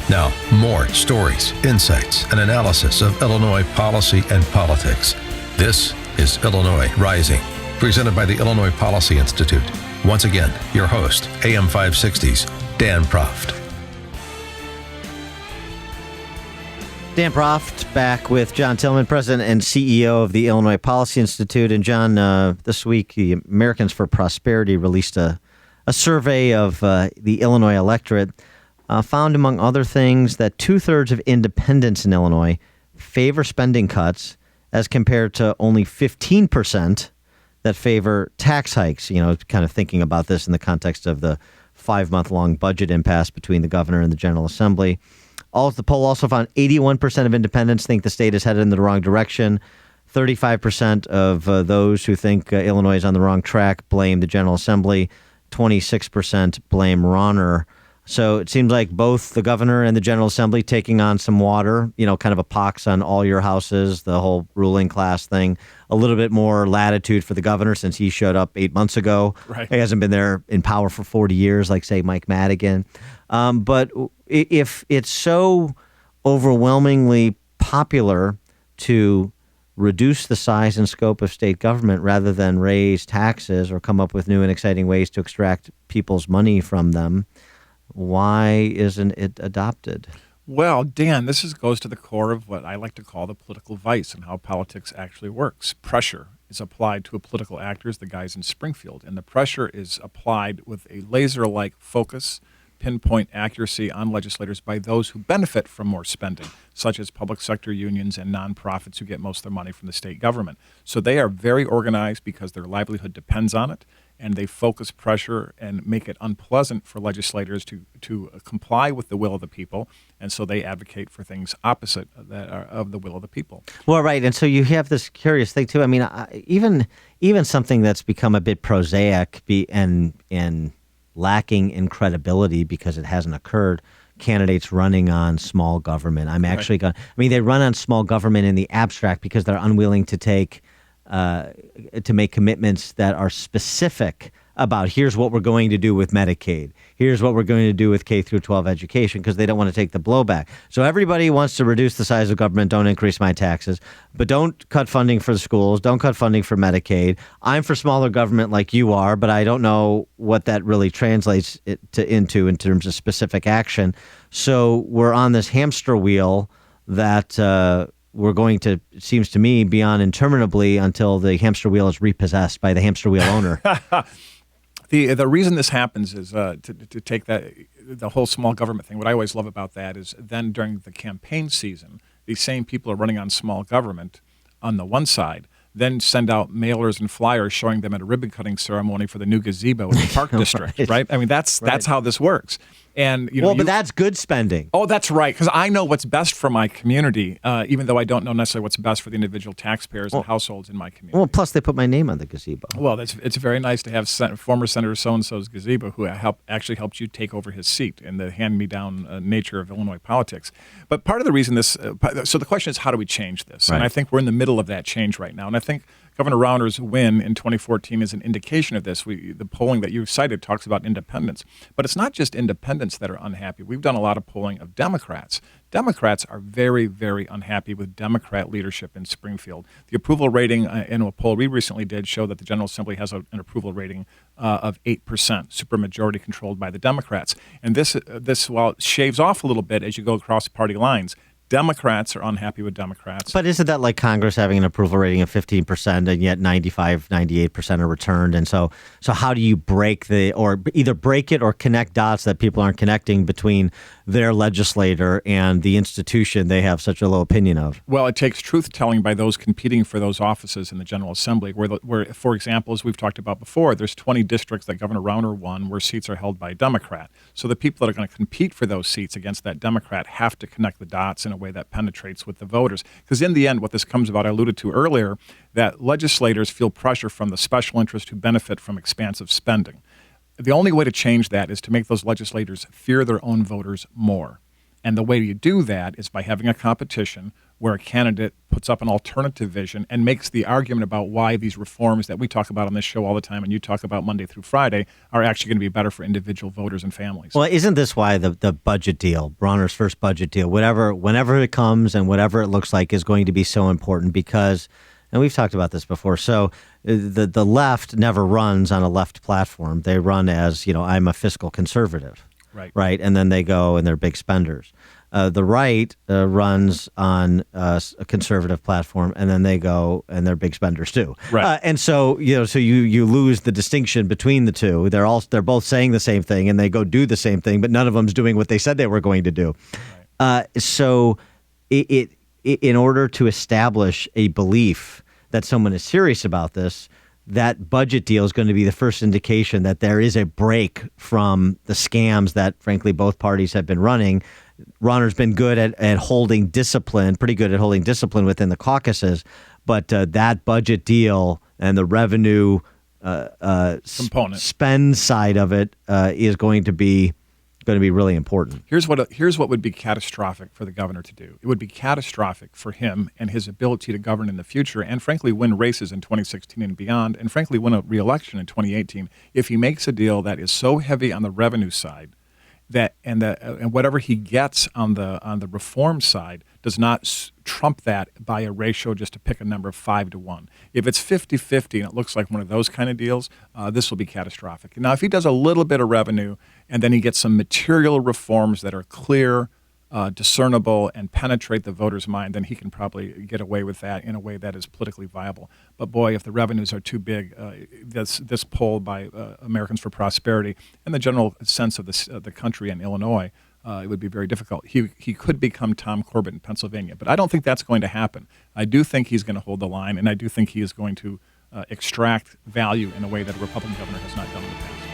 Now, more stories, insights, and analysis of Illinois policy and politics. This is Illinois Rising, presented by the Illinois Policy Institute. Once again, your host, AM 560's Dan Proft. Dan Proft back with John Tillman, President and CEO of the Illinois Policy Institute. And John, this week, the Americans for Prosperity released a survey of the Illinois electorate, found, among other things, that 2/3 of independents in Illinois favor spending cuts as compared to only 15% that favor tax hikes. You know, kind of thinking about this in the context of the 5-month-long budget impasse between the governor and the General Assembly. The poll also found 81% of independents think the state is headed in the wrong direction. 35% of those who think Illinois is on the wrong track blame the General Assembly. 26% blame Rauner. So it seems like both the governor and the General Assembly taking on some water, you know, kind of a pox on all your houses, the whole ruling class thing. A little bit more latitude for the governor since he showed up 8 months ago. Right. He hasn't been there in power for 40 years, like, say, Mike Madigan. But if it's so overwhelmingly popular to reduce the size and scope of state government rather than raise taxes or come up with new and exciting ways to extract people's money from them, why isn't it adopted? Well, Dan, this goes to the core of what I like to call the political vice and how politics actually works. Pressure is applied to a political actors, the guys in Springfield, and the pressure is applied with a laser-like focus, pinpoint accuracy on legislators by those who benefit from more spending, such as public sector unions and nonprofits who get most of their money from the state government. So they are very organized because their livelihood depends on it, and they focus pressure and make it unpleasant for legislators to comply with the will of the people, and so they advocate for things opposite of the will of the people. Well, right, and so you have this curious thing too. I mean, even something that's become a bit prosaic and lacking in credibility because it hasn't occurred. Candidates running on small government. I'm actually going. I mean, they run on small government in the abstract because they're unwilling to make commitments that are specific about here's what we're going to do with Medicaid, here's what we're going to do with K through 12 education, because they don't want to take the blowback. So everybody wants to reduce the size of government, don't increase my taxes, but don't cut funding for the schools, don't cut funding for Medicaid. I'm for smaller government like you are, but I don't know what that really translates into in terms of specific action. So we're on this hamster wheel that we're going to, it seems to me, be on interminably until the hamster wheel is repossessed by the hamster wheel owner. The reason this happens is to take the whole small government thing. What I always love about that is then during the campaign season, these same people are running on small government on the one side, then send out mailers and flyers showing them at a ribbon cutting ceremony for the new gazebo in the Park District, right? I mean, that's how this works. And but that's good spending. Oh, that's right, because I know what's best for my community, even though I don't know necessarily what's best for the individual taxpayers and households in my community. Well, plus they put my name on the gazebo. Well, it's very nice to have former Senator so-and-so's gazebo who actually helped you take over his seat in the hand-me-down nature of Illinois politics. But part of the reason so the question is, how do we change this? Right. And I think we're in the middle of that change right now. And I think Governor Rauner's win in 2014 is an indication of this. The polling that you cited talks about independents. But it's not just independents that are unhappy. We've done a lot of polling of Democrats. Democrats are very, very unhappy with Democrat leadership in Springfield. The approval rating in a poll we recently did showed that the General Assembly has an approval rating of 8%, supermajority controlled by the Democrats. And this, while it shaves off a little bit as you go across party lines, Democrats are unhappy with Democrats. But isn't that like Congress having an approval rating of 15% and yet 95, 98% are returned? And so how do you either break it or connect dots that people aren't connecting between their legislator and the institution they have such a low opinion of? Well, it takes truth-telling by those competing for those offices in the General Assembly, where, for example, as we've talked about before, there's 20 districts that Governor Rauner won where seats are held by a Democrat. So the people that are going to compete for those seats against that Democrat have to connect the dots in a way that penetrates with the voters. Because in the end, what this comes about, I alluded to earlier, that legislators feel pressure from the special interest who benefit from expansive spending. The only way to change that is to make those legislators fear their own voters more. And the way you do that is by having a competition where a candidate puts up an alternative vision and makes the argument about why these reforms that we talk about on this show all the time and you talk about Monday through Friday are actually going to be better for individual voters and families. Well, isn't this why the budget deal, Bronner's first budget deal, whenever it comes and whatever it looks like is going to be so important? Because, and we've talked about this before, so the left never runs on a left platform. They run as, I'm a fiscal conservative. Right. And then they go and they're big spenders. The right runs on a conservative platform, and then they go and they're big spenders too. Right. And so you lose the distinction between the two. They're both saying the same thing, and they go do the same thing, but none of them's doing what they said they were going to do. Right. So in order to establish a belief that someone is serious about this, that budget deal is going to be the first indication that there is a break from the scams that, frankly, both parties have been running. Ronner's been good at holding discipline, pretty good at holding discipline within the caucuses, but that budget deal and the revenue component spend side of it is going to be really important. Here's what would be catastrophic for the governor to do. It would be catastrophic for him and his ability to govern in the future and, frankly, win races in 2016 and beyond, and, frankly, win a re-election in 2018 if he makes a deal that is so heavy on the revenue side and whatever he gets on the reform side does not trump that by a ratio, just to pick a number, of 5-1. If it's 50-50 and it looks like one of those kind of deals, this will be catastrophic. Now, if he does a little bit of revenue and then he gets some material reforms that are clear, discernible, and penetrate the voter's mind, then he can probably get away with that in a way that is politically viable. But boy, if the revenues are too big, this poll by Americans for Prosperity and the general sense of the country in Illinois, it would be very difficult. He could become Tom Corbett in Pennsylvania, but I don't think that's going to happen. I do think he's going to hold the line, and I do think he is going to extract value in a way that a Republican governor has not done in the past.